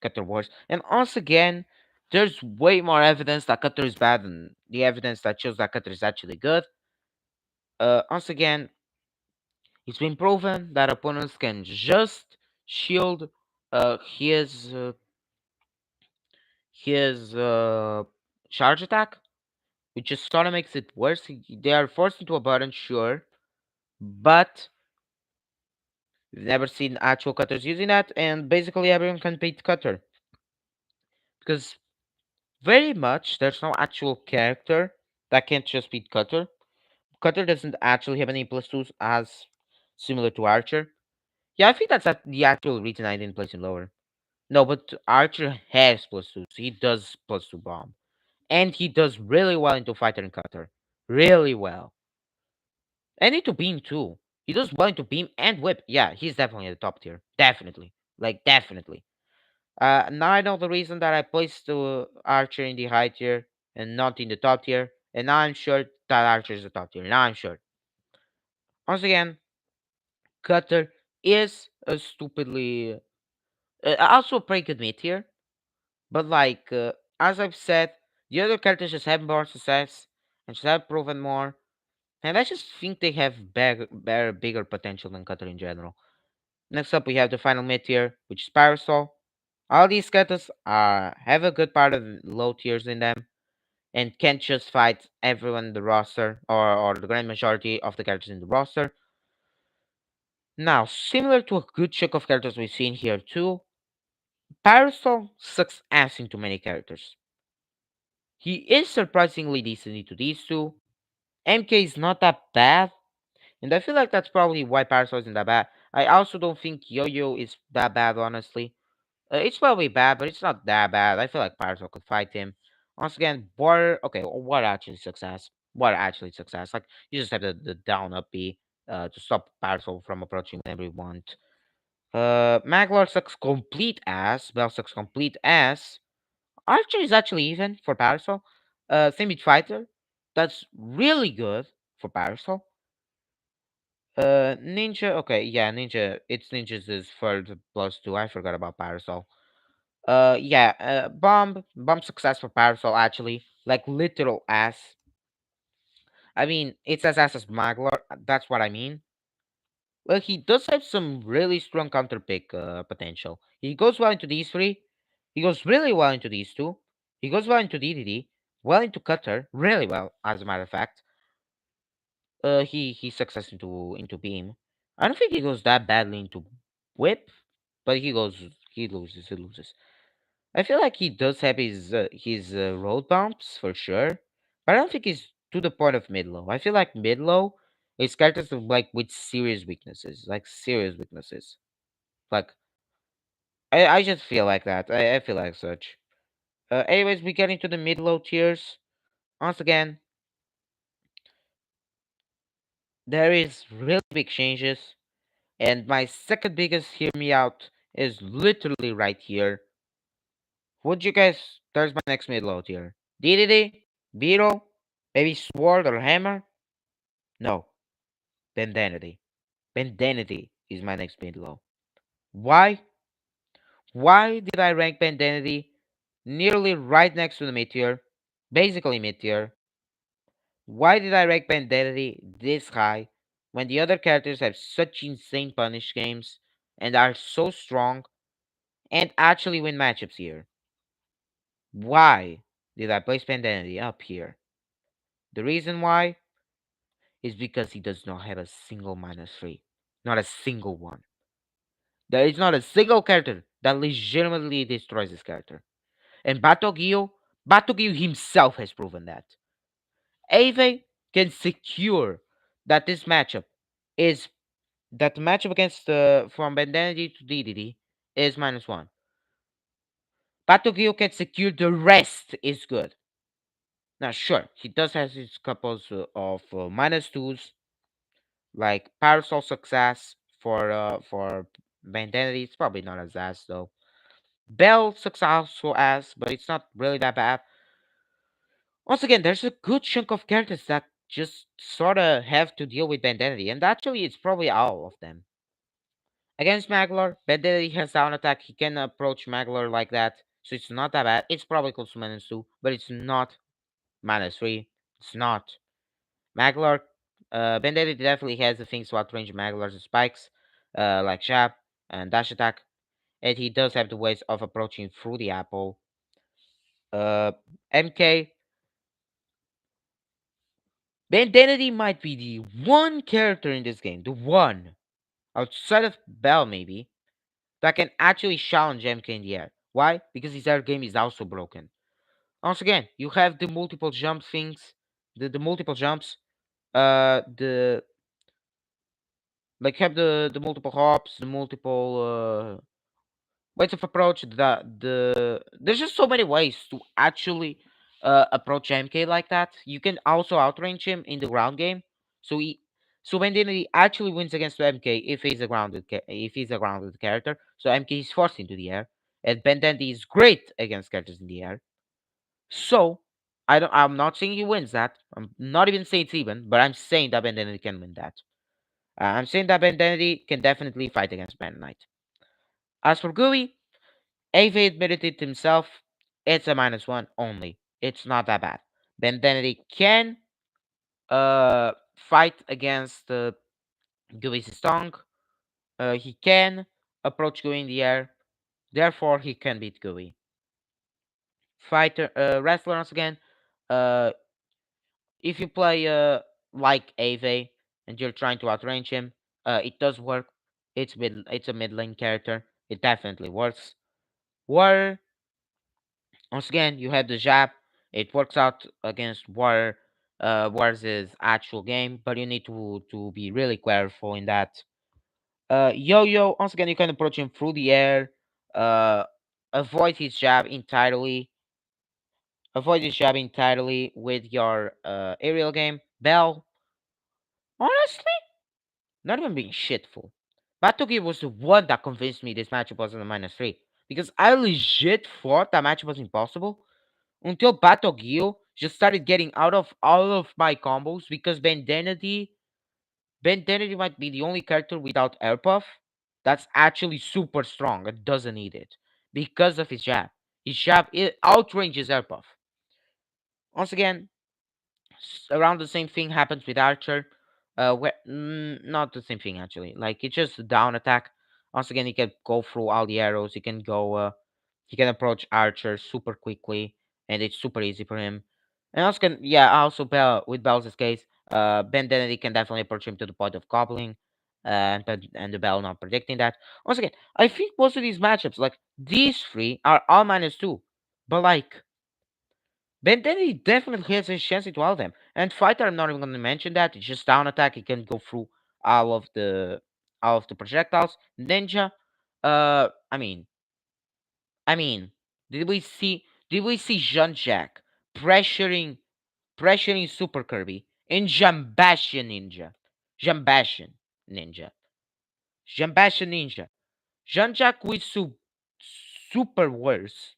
Cutter worse. And once again, there's way more evidence that Cutter is bad than the evidence that shows that Cutter is actually good. Once again, it's been proven that opponents can just shield his his charge attack, which just sort of makes it worse. They are forced into a button, sure, but we've never seen actual cutters using that, and basically everyone can beat cutter because very much there's no actual character that can't just beat cutter. Cutter doesn't actually have any plus twos as similar to Archer. Yeah, I think that's the actual reason I didn't place him lower. No, but Archer has plus two. So he does plus two bomb. And he does really well into fighter and cutter. Really well. And into beam too. He does well into beam and whip. Yeah, he's definitely at the top tier. Definitely. Like definitely. Now I know the reason that I placed Archer in the high tier and not in the top tier. And now I'm sure that Archer is the top tier. Now I'm sure. Once again, Cutter is a stupidly also a pretty good mid tier. But as I've said, the other characters just have more success and just have proven more. And I just think they have better, bigger potential than Cutter in general. Next up, we have the final mid tier, which is Parasol. All these characters have a good part of low tiers in them and can't just fight everyone in the roster or the grand majority of the characters in the roster. Now, similar to a good chunk of characters we've seen here too, Parasol sucks ass into many characters. He is surprisingly decent into these two. MK is not that bad, and I feel like that's probably why Parasol isn't that bad. I also don't think Yo-Yo is that bad, honestly. It's probably bad, but it's not that bad. I feel like Parasol could fight him. Once again, what actually success? What actually success? Like, you just have the down up B to stop Parasol from approaching whenever you want. Maglar sucks complete ass. Bell sucks complete ass. Archer is actually even for Parasol. Same with Fighter. That's really good for Parasol. Ninja. Okay, yeah, Ninja. It's Ninja's is for the plus two. I forgot about Parasol. Yeah. Bomb success for Parasol actually. Like literal ass. I mean, it's as ass as Maglar. That's what I mean. Well, he does have some really strong counter pick potential. He goes well into these three. He goes really well into these two. He goes well into DDD, well into Cutter, really well, as a matter of fact. He success into Beam. I don't think he goes that badly into Whip, but he loses. I feel like he does have his road bumps for sure, but I don't think he's to the point of mid low. I feel like mid low is characters like with serious weaknesses, like serious weaknesses. Like I just feel like that. I feel like such. Anyways, we get into the mid low tiers. Once again, there is really big changes, and my second biggest hear me out is literally right here. Would you guys? There's my next mid low tier. DDD, Beetle, maybe Sword or Hammer. No, Bandanity. Bandanity is my next mid low. Why? Why did I rank Bandanity nearly right next to the mid tier? Basically mid tier. Why did I rank Bandanity this high when the other characters have such insane punish games and are so strong and actually win matchups here? Why did I place Bandanity up here? The reason why is because he does not have a single minus three. Not a single one. There is not a single character that legitimately destroys this character. And Batogio himself has proven that. Ave can secure that this matchup is that the matchup against from Bandanity to DDD is minus one. Batogyo can secure the rest is good. Now, sure, he does have his couples of minus twos, like Parasol success for Bandana. It's probably not as ass though. Bell successful as, but it's not really that bad. Once again, there's a good chunk of characters that just sort of have to deal with Bandana, and actually, it's probably all of them. Against Maglar, Bandana has down attack. He can approach Maglar like that, so it's not that bad. It's probably close to minus two, but it's not minus three. It's not. Maglar, Bandana definitely has the things to outrange Maglar's spikes, like Jab and Dash Attack, and he does have the ways of approaching through the apple. MK, Bandana might be the one character in this game, the one, outside of Bell maybe, that can actually challenge MK in the air. Why? Because his air game is also broken. Once again, you have the multiple jump things, the multiple jumps, the like have the multiple hops, the multiple ways of approach. There's just so many ways to actually approach MK like that. You can also outrange him in the ground game. So when he actually wins against MK if he's a grounded character. So MK is forced into the air, and Bendendi is great against characters in the air. So I'm not saying he wins that. I'm not even saying it's even, but I'm saying that Bendendi can win that. I'm saying that Bendendi can definitely fight against Band Knight. As for Gui, Ave admitted it himself. It's a minus one only. It's not that bad. Bendendi can fight against Gui's tongue. He can approach Gui in the air. Therefore, he can beat Gui. Fighter wrestler once again. Uh, if you play like Ave and you're trying to outrange him, it does work. It's a mid lane character. It definitely works. War, once again, you have the jab. It works out against War's actual game, but you need to be really careful in that. Yo-Yo, once again, you can approach him through the air. Uh, avoid his jab entirely. Avoid his jab entirely with your aerial game. Bell, honestly, not even being shitful. Batogi was the one that convinced me this matchup wasn't a minus three. Because I legit thought that matchup was impossible until Batogil just started getting out of all of my combos because Ben Denity might be the only character without air puff that's actually super strong and doesn't need it because of his jab. His jab it outranges air puff. Once again, around the same thing happens with Archer. Not the same thing actually. Like it's just a down attack. Once again, he can go through all the arrows. He can go. He can approach Archer super quickly, and it's super easy for him. And also can also Bell with Bell's case, Ben Denedy can definitely approach him to the point of cobbling, and the Bell not predicting that. Once again, I think most of these matchups, like these three, are all minus two, but like then he definitely has a chance into all of them. And fighter, I'm not even going to mention that. It's just down attack. He can go through all of the all of the projectiles. Ninja, I mean, I mean, did we see Jean Jack pressuring pressuring Super Kirby in Jambashian Ninja, Jambashian Ninja, Jambashian Ninja, Jean Jack with super worse.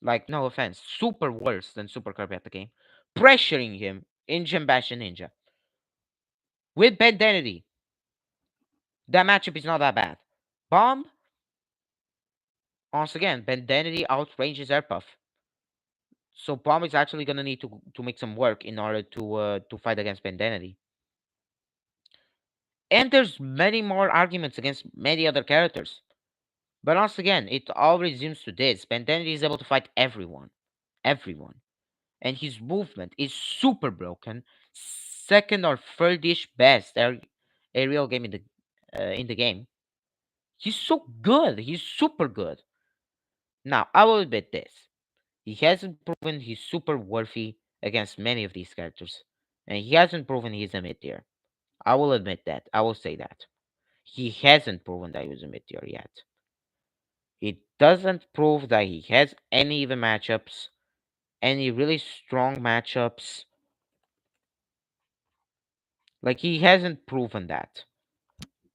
Like, no offense, super worse than Super Kirby at the game, pressuring him in Jambasha Ninja. With Bandanity, that matchup is not that bad. Bomb, once again, Bandanity outranges Airpuff. So Bomb is actually gonna need to make some work in order to fight against Bandanity. And there's many more arguments against many other characters. But once again, it all resumes to this. Bandanity is able to fight everyone. Everyone. And his movement is super broken. Second or third-ish best aerial game in the game. He's so good. He's super good. Now I will admit this: he hasn't proven he's super worthy against many of these characters, and he hasn't proven he's a mid tier. I will admit that. I will say that he hasn't proven that he was a mid tier yet. It doesn't prove that he has any even matchups, any really strong matchups. Like he hasn't proven that,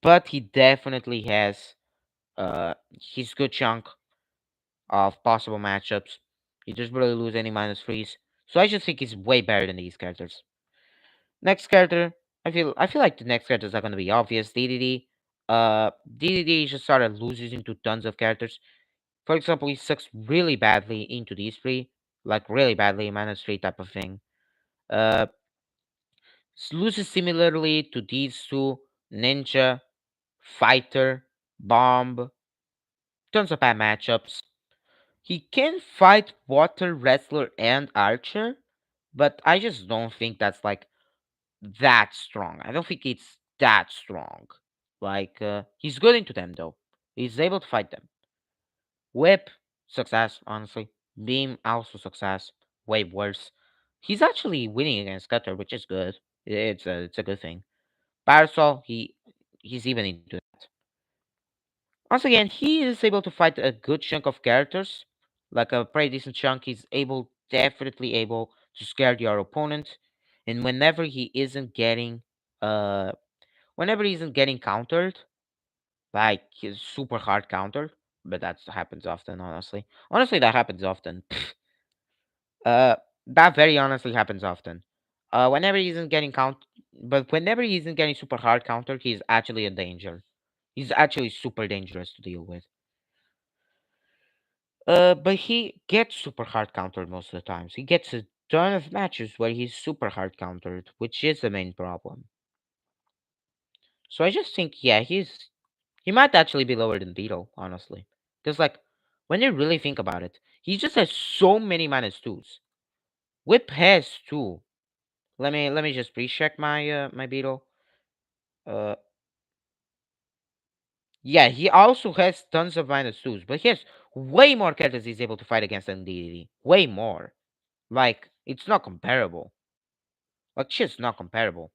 but he definitely has his good chunk of possible matchups. He doesn't really lose any minus threes, so I just think he's way better than these characters. Next character, I feel like the next characters are gonna be obvious. DDD. DDD just started losing into tons of characters. For example, he sucks really badly into these three, like really badly, minus three type of thing. Uh, loses similarly to these two, Ninja, Fighter, Bomb, tons of bad matchups. He can fight Water, Wrestler, and Archer, but I just don't think that's like that strong. I don't think it's that strong. Like, he's good into them though. He's able to fight them. Whip, success, honestly. Beam, also success. Way worse. He's actually winning against Cutter, which is good. It's a good thing. Parasol, he's even into that. Once again, he is able to fight a good chunk of characters, like a pretty decent chunk. He's definitely able to scare your opponent, and uh, whenever he isn't getting countered, like he's super hard countered, but that happens often. Honestly, that happens often. Uh, that very honestly happens often. Whenever he isn't getting whenever he isn't getting super hard countered, he's actually a danger. He's actually super dangerous to deal with. But he gets super hard countered most of the times. He gets a ton of matches where he's super hard countered, which is the main problem. So I just think, yeah, he might actually be lower than Beetle, honestly, because like when you really think about it, he just has so many minus twos. Whip has two. Let me just pre-check my Beetle. Uh, yeah, he also has tons of minus twos, but he has way more characters he's able to fight against than DDD. Way more. Like it's not comparable. Like just not comparable.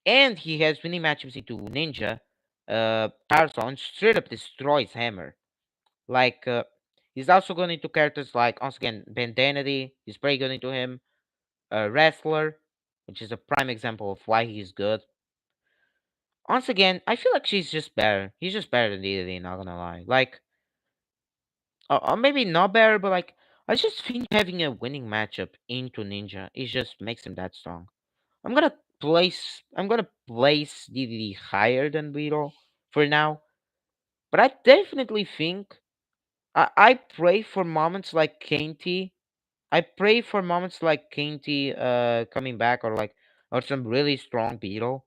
And he has winning matchups into Ninja, Tarzan, straight up destroys Hammer. Like he's also going into characters like once again Bandanity. He's pretty good into him. Wrestler, which is a prime example of why he's good. Once again, I feel like she's just better. He's just better than DDD, not gonna lie. Like, or maybe not better, but like, I just think having a winning matchup into Ninja, it just makes him that strong. I'm gonna place DDD higher than Beetle for now, but I definitely think I pray for moments like Kainty. I pray for moments like Kainty coming back or some really strong Beetle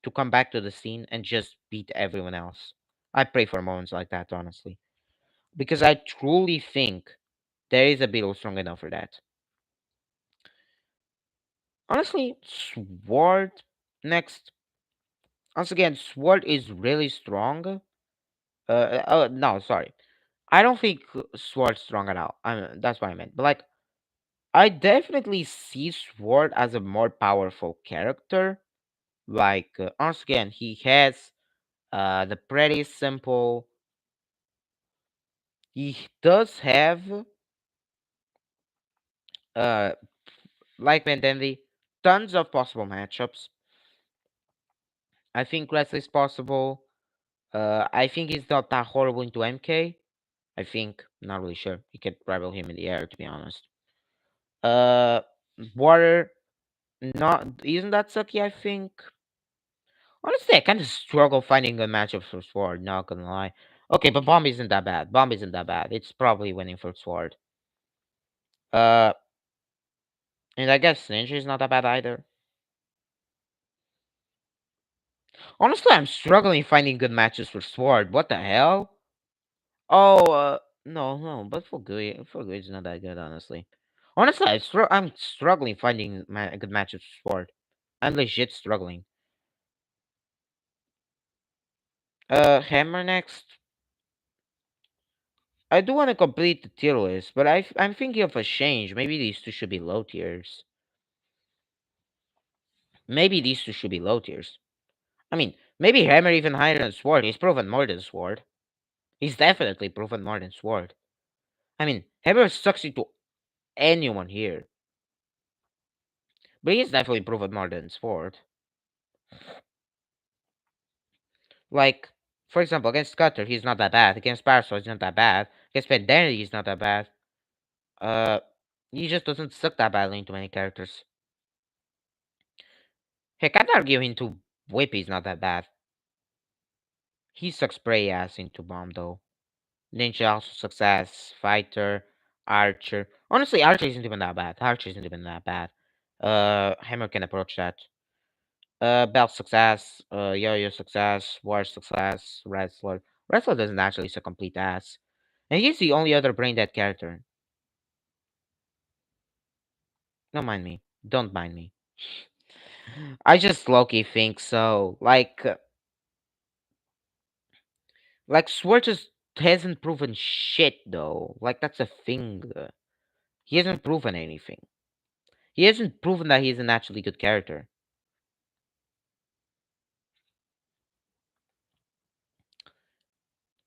to come back to the scene and just beat everyone else. I pray for moments like that, honestly. Because I truly think there is a Beetle strong enough for that. Honestly, Sword next. Once again, Sword is really strong. Oh no, sorry. I don't think Sword's strong at all. That's what I meant. But like, I definitely see Sword as a more powerful character. Like, once again, he has the pretty simple. He does have uh like Vandendy, tons of possible matchups. I think Leslie's possible. I think he's not that horrible into MK. I think, not really sure. You can rival him in the air, to be honest. Uh, Water, not isn't that sucky? I think. Honestly, I kind of struggle finding good matchups for Sword. Not gonna lie. Okay, but Bomb isn't that bad. Bomb isn't that bad. It's probably winning for Sword. Uh, and I guess Ninja is not that bad either. Honestly, I'm struggling finding good matches for Sword. What the hell? Oh, no, no, but for good is not that good, honestly. Honestly, I'm struggling finding good matches for Sword. I'm legit struggling. Hammer next. I do want to complete the tier list, but I'm thinking of a change. Maybe these two should be low tiers. Maybe these two should be low tiers. I mean, maybe Hammer even higher than Sword. He's proven more than Sword. He's definitely proven more than Sword. I mean, Hammer sucks into anyone here, but he's definitely proven more than Sword. Like, for example, against Cutter, he's not that bad. Against Parasol, he's not that bad. Against Bandana, he's not that bad. Uh, he just doesn't suck that badly into many characters. Heck, I'd argue into Whip, he's not that bad. He sucks prey ass into Bomb, though. Ninja also sucks ass. Fighter, Archer. Honestly, Archer isn't even that bad. Archer isn't even that bad. Hammer can approach that. Bell success, Yo-Yo success, War success, Wrestler. Wrestler doesn't actually suck complete ass. And he's the only other brain dead character. Don't mind me. Don't mind me. I just low-key think so. Like Sword just hasn't proven shit though. Like that's a thing. He hasn't proven anything. He hasn't proven that he's an actually good character.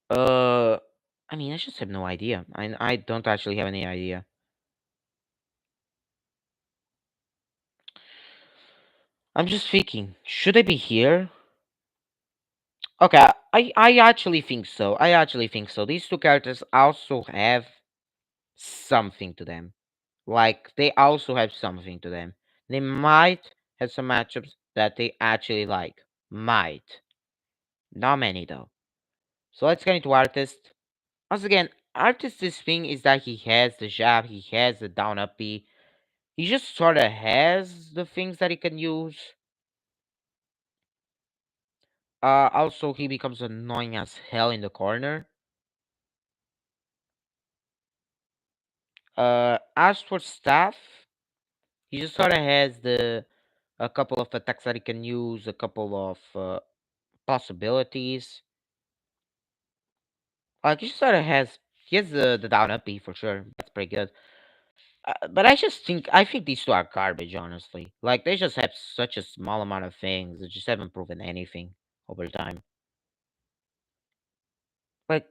Uh, I mean, I just have no idea. I don't actually have any idea. I'm just thinking, should I be here? Okay, I actually think so. I actually think so. These two characters also have something to them. Like they also have something to them. They might have some matchups that they actually like. Might. Not many though. So let's get into Artist. Once again, Artist's thing is that he has the jab, he has the down up B. He just sort of has the things that he can use. Also, he becomes annoying as hell in the corner. As for staff, he just sort of has the a couple of attacks that he can use, a couple of possibilities. Like he just sort of has he has the down up B for sure. That's pretty good. But I think these two are garbage, honestly. Like they just have such a small amount of things. They just haven't proven anything over time. Like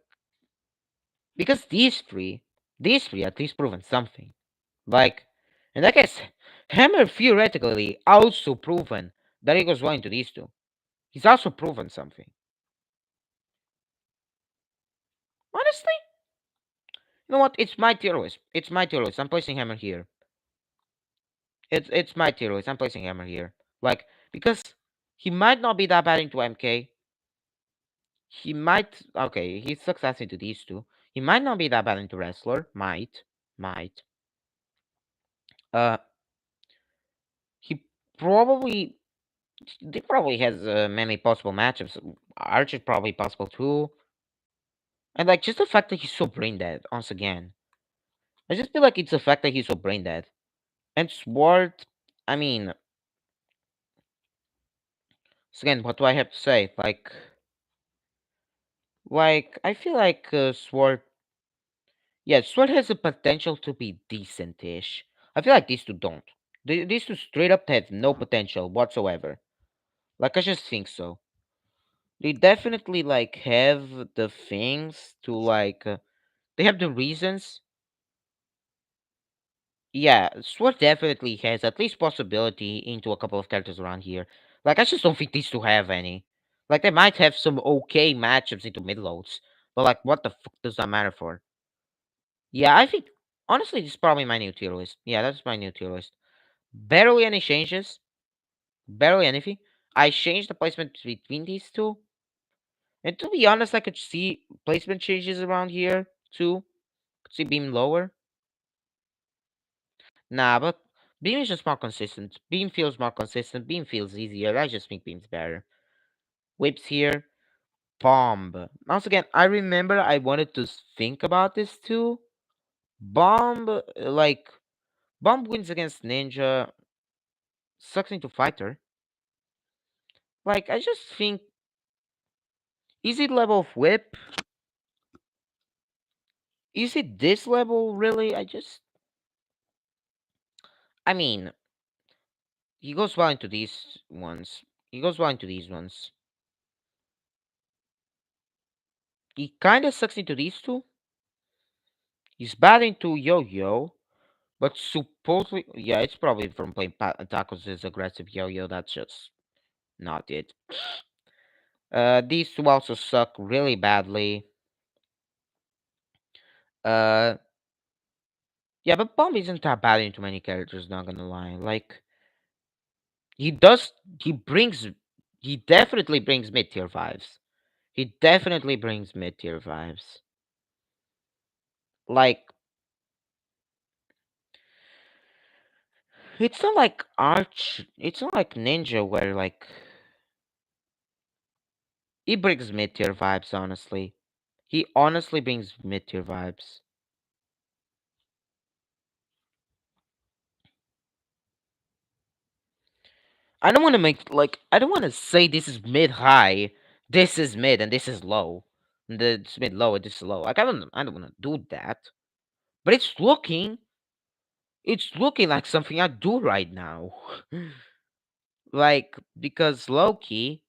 because these three at least proven something. Like, and I guess Hammer theoretically also proven that he goes well into these two. He's also proven something. Honestly, you know what? It's my tier list. It's my tier list. I'm placing Hammer here. It's my tier list. I'm placing Hammer here. Like because he might not be that bad into MK. He might okay. He's success into these two. He might not be that bad into wrestler. Might. Uh, he probably they probably has many possible matchups. Archer probably possible too. And like just the fact that he's so brain dead, once again. I just feel like it's the fact that he's so brain dead. And Sword, I mean, once again, what do I have to say? Like I feel like Sword, yeah, Sword has the potential to be decent-ish. I feel like these two don't. These two straight up have no potential whatsoever. Like I just think so. They definitely like have the things to they have the reasons. Yeah, Sword definitely has at least possibility into a couple of characters around here. Like I just don't think these two have any. Like they might have some okay matchups into mid loads, but like what the fuck does that matter for? Yeah, I think honestly this is probably my new tier list. Yeah, that's my new tier list. Barely any changes. Barely anything. I changed the placement between these two. And to be honest, I could see placement changes around here too. Could see Beam lower. Nah, but Beam is just more consistent. Beam feels more consistent. Beam feels easier. I just think Beam's better. Whips here. Bomb. Once again, I remember I wanted to think about this too. Bomb, Bomb wins against Ninja. Sucks into Fighter. Like, I just think, is it level of Whip? Is it this level, really? I mean, he goes well into these ones. He goes well into these ones. He kind of sucks into these two. He's bad into Yo-Yo, but supposedly, yeah, it's probably from playing Tacos' his aggressive Yo-Yo. That's just not it. These two also suck really badly. Uh, yeah, but Bomb isn't that bad into many characters. Not gonna lie. Like he does, he brings, he definitely brings mid tier vibes. He definitely brings mid tier vibes. Like it's not like Arch. It's not like Ninja where like he brings mid tier vibes. Honestly, he honestly brings mid tier vibes. I don't want to make like I don't want to say this is mid high, this is mid, and this is low. And it's mid low and this is low. Like I don't want to do that. But it's looking like something I do right now. Like because Loki,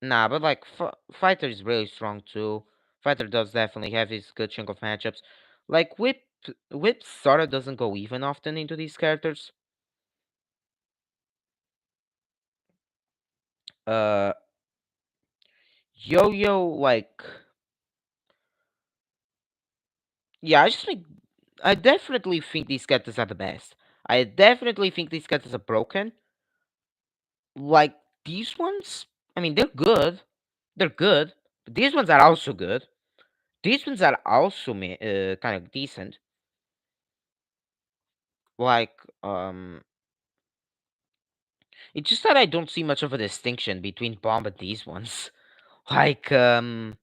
nah, but like Fighter is really strong too. Fighter does definitely have his good chunk of matchups. Like Whip sorta doesn't go even often into these characters. Uh, Yo-Yo like yeah, I definitely think these characters are the best. I definitely think these characters are broken. Like these ones, I mean, they're good. They're good. But these ones are also good. These ones are also kind of decent. Like, it's just that I don't see much of a distinction between Bomb and these ones. Like, I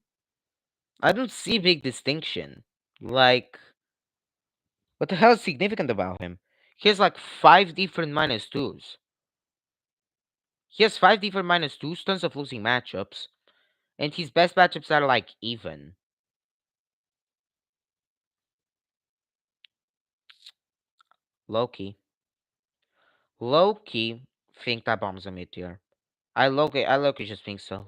don't see a big distinction. Like, what the hell is significant about him? He has like five different minus twos. He has five different minus twos, tons of losing matchups, and his best matchups are like even. Loki. Loki think that bomb's a meteor. I Loki just think so.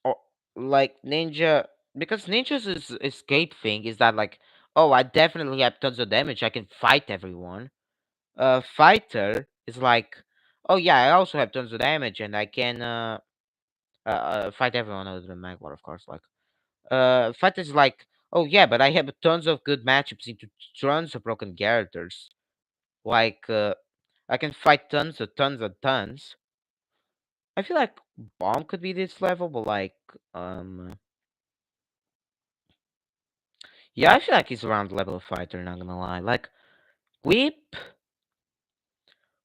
Or like Ninja because Ninja's escape thing is that like, oh, I definitely have tons of damage. I can fight everyone. Fighter is like, oh yeah, I also have tons of damage and I can fight everyone other than Magwar, of course. Like, Fighter is like, oh yeah, but I have tons of good matchups into tons of broken characters. Like, I can fight tons of tons of tons. I feel like Bomb could be this level, but like, yeah, I feel like he's around the level of fighter, not gonna lie. Like, Whip,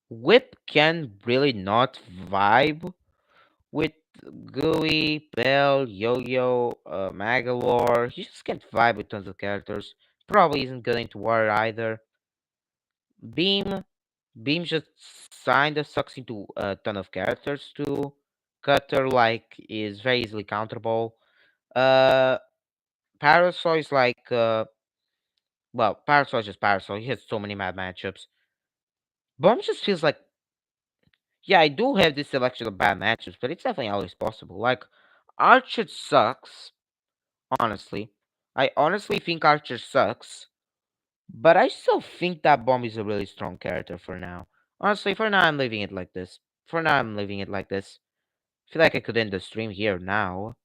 Whip can really not vibe with Gooey, Bell, Yo-Yo, Magalore. He just can't vibe with tons of characters. Probably isn't good into War either. Beam, Beam just kinda sucks into a ton of characters too. Cutter, like, is very easily counterable. Uh, Parasol is like, well, Parasol is just Parasol. He has so many mad matchups. Bomb just feels like, yeah, I do have this selection of bad matchups, but it's definitely always possible. Like, Archer sucks, honestly. I honestly think Archer sucks, but I still think that Bomb is a really strong character for now. Honestly, for now, I'm leaving it like this. For now, I'm leaving it like this. I feel like I could end the stream here now.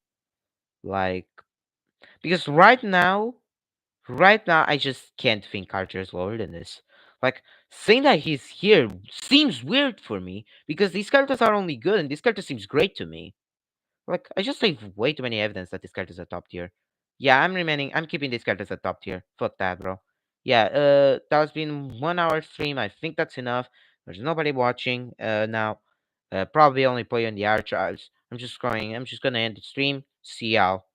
Like, because right now, I just can't think Archer is lower than this. Like, saying that he's here seems weird for me because these characters are only good and this character seems great to me. Like, I just have way too many evidence that this character is a top tier. Yeah, I'm keeping this character as a top tier. Fuck that, bro. Yeah, that has been 1 hour stream. I think that's enough. There's nobody watching, now. Probably only play on the archives. I'm just gonna end the stream. See y'all.